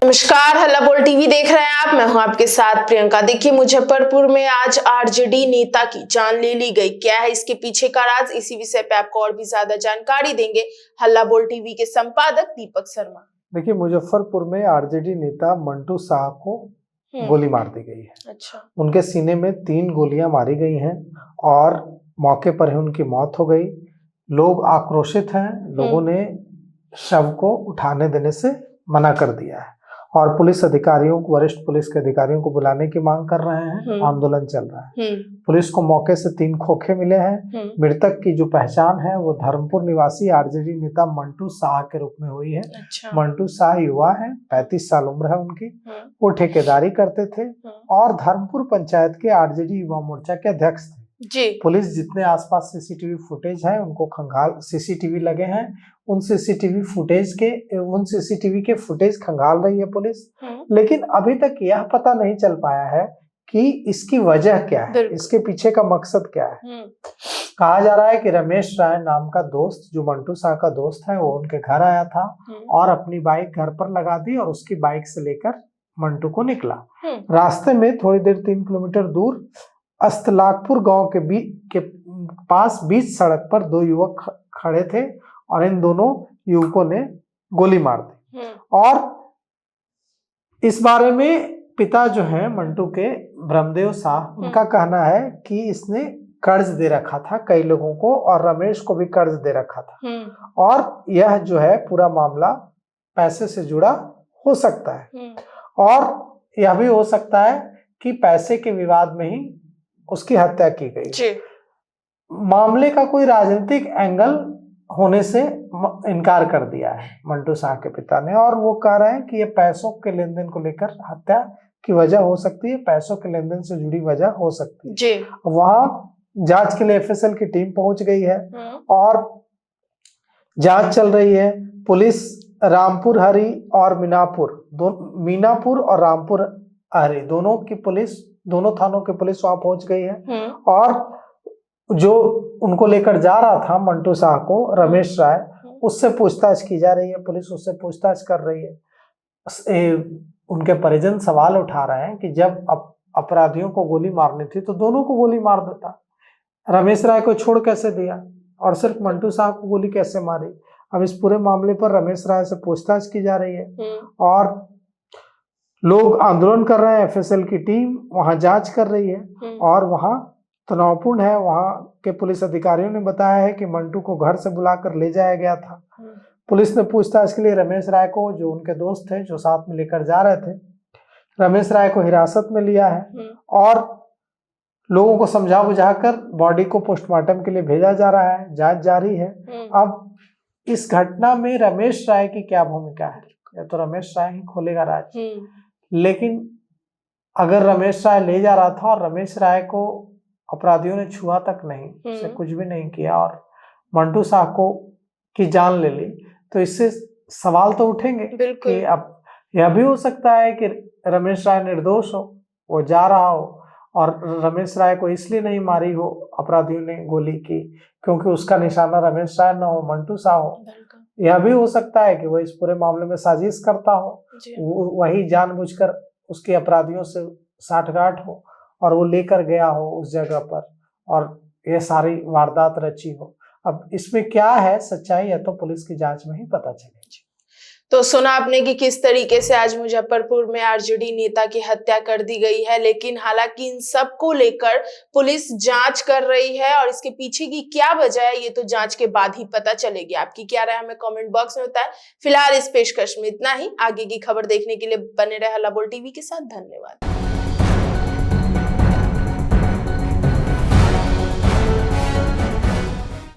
नमस्कार, हल्ला बोल टीवी देख रहे हैं आप। मैं हूं आपके साथ प्रियंका। देखिए, मुजफ्फरपुर में आज आरजेडी नेता की जान ले ली गई। क्या है इसके पीछे का राज? इसी विषय पे आपको और भी ज्यादा जानकारी देंगे हल्ला बोल टीवी के संपादक दीपक शर्मा। देखिए, मुजफ्फरपुर में आरजेडी नेता मंटू शाह को गोली मार दी गई है। अच्छा। उनके सीने में 3 गोलियां मारी गई हैं और मौके पर ही उनकी मौत हो गई। लोग आक्रोशित हैं। लोगों ने शव को उठाने देने से मना कर दिया है और पुलिस अधिकारियों को, वरिष्ठ पुलिस के अधिकारियों को बुलाने की मांग कर रहे हैं। आंदोलन चल रहा है। पुलिस को मौके से 3 खोखे मिले हैं। मृतक की जो पहचान है वो धर्मपुर निवासी आरजेडी नेता मंटू शाह के रूप में हुई है। अच्छा। मंटू शाह युवा है, 35 साल उम्र है उनकी। वो ठेकेदारी करते थे और धर्मपुर पंचायत के आरजेडी युवा मोर्चा के अध्यक्ष थे जी। पुलिस जितने आसपास सीसीटीवी फुटेज है उनको खंगाल, सीसीटीवी लगे हैं, उन सीसीटीवी के फुटेज खंगाल रही है पुलिस। लेकिन अभी तक यह पता नहीं चल पाया है कि इसकी वजह क्या है, इसके पीछे का मकसद क्या है। कहा जा रहा है कि रमेश राय नाम का दोस्त, जो मंटू शाह का दोस्त है, वो उनके घर आया था और अपनी बाइक घर पर लगा दी और उसकी बाइक से लेकर मंटू को निकला। रास्ते में थोड़ी देर 3 किलोमीटर दूर अस्तलाकपुर गांव के पास बीच सड़क पर 2 युवक खड़े थे और इन दोनों युवकों ने गोली मार दी। और इस बारे में पिता जो हैं मंटू के, ब्रह्मदेव शाह, उनका कहना है कि इसने कर्ज दे रखा था कई लोगों को और रमेश को भी कर्ज दे रखा था और यह जो है पूरा मामला पैसे से जुड़ा हो सकता है और यह भी हो सकता है कि पैसे के विवाद में ही उसकी हत्या की गई। मामले का कोई राजनीतिक एंगल होने से इनकार कर दिया है मंटू शाह के पिता ने और वो कह रहे हैं कि ये पैसों के लेन देन को लेकर हत्या की वजह हो सकती है, पैसों के लेन देन से जुड़ी वजह हो सकती है जी। वहां जांच के लिए एफएसएल की टीम पहुंच गई है और जांच चल रही है। पुलिस रामपुर हरी और मीनापुर और रामपुर हरी दोनों थानों की पुलिस वहां पहुंच गई है और जो उनको लेकर जा रहा था मंटू शाह को, रमेश राय, उससे पूछताछ की जा रही है। पुलिस उससे पूछताछ कर रही है। उनके परिजन सवाल उठा रहे हैं कि जब अपराधियों को गोली मारनी थी तो दोनों को गोली मार देता, रमेश राय को छोड़ कैसे दिया और सिर्फ मंटू शाह को गोली कैसे मारी। अब इस पूरे मामले पर रमेश राय से पूछताछ की जा रही है और लोग आंदोलन कर रहे हैं। एफएसएल की टीम वहां जांच कर रही है और वहां तनावपूर्ण है। वहां के पुलिस अधिकारियों ने बताया है कि मंटू को घर से बुलाकर ले जाया गया था। पुलिस ने पूछताछ के लिए रमेश राय को, जो उनके दोस्त थे, जो साथ में लेकर जा रहे थे, रमेश राय को हिरासत में लिया है और लोगों को समझा बुझाकर बॉडी को पोस्टमार्टम के लिए भेजा जा रहा है। जांच जारी है। अब इस घटना में रमेश राय की क्या भूमिका है, या तो रमेश राय ही खोलेगा राज। लेकिन अगर रमेश राय ले जा रहा था और रमेश राय को अपराधियों ने छुआ तक नहीं, उसे कुछ भी नहीं किया और मंटू शाह को की जान ले ली, तो इससे सवाल तो उठेंगे कि अब यह भी हो सकता है कि रमेश राय निर्दोष हो, वो जा रहा हो और रमेश राय को इसलिए नहीं मारी हो अपराधियों ने गोली की क्योंकि उसका निशाना रमेश राय न हो, मंटू शाह हो। यह भी हो सकता है कि वो इस पूरे मामले में साजिश करता हो, वही जानबूझकर उसके अपराधियों से साठगांठ हो और वो लेकर गया हो उस जगह पर और ये सारी वारदात रची हो। अब इसमें क्या है सच्चाई, है तो पुलिस की जांच में ही पता चलेगी। तो सुना आपने कि किस तरीके से आज मुजफ्फरपुर में आरजेडी नेता की हत्या कर दी गई है, लेकिन हालांकि इन सब को लेकर पुलिस जांच कर रही है और इसके पीछे की क्या वजह है ये तो जांच के बाद ही पता चलेगी। आपकी क्या राय हमें कमेंट बॉक्स में बताएं। फिलहाल इस पेशकश में इतना ही। आगे की खबर देखने के लिए बने रहे हल्ला बोल टीवी के साथ। धन्यवाद।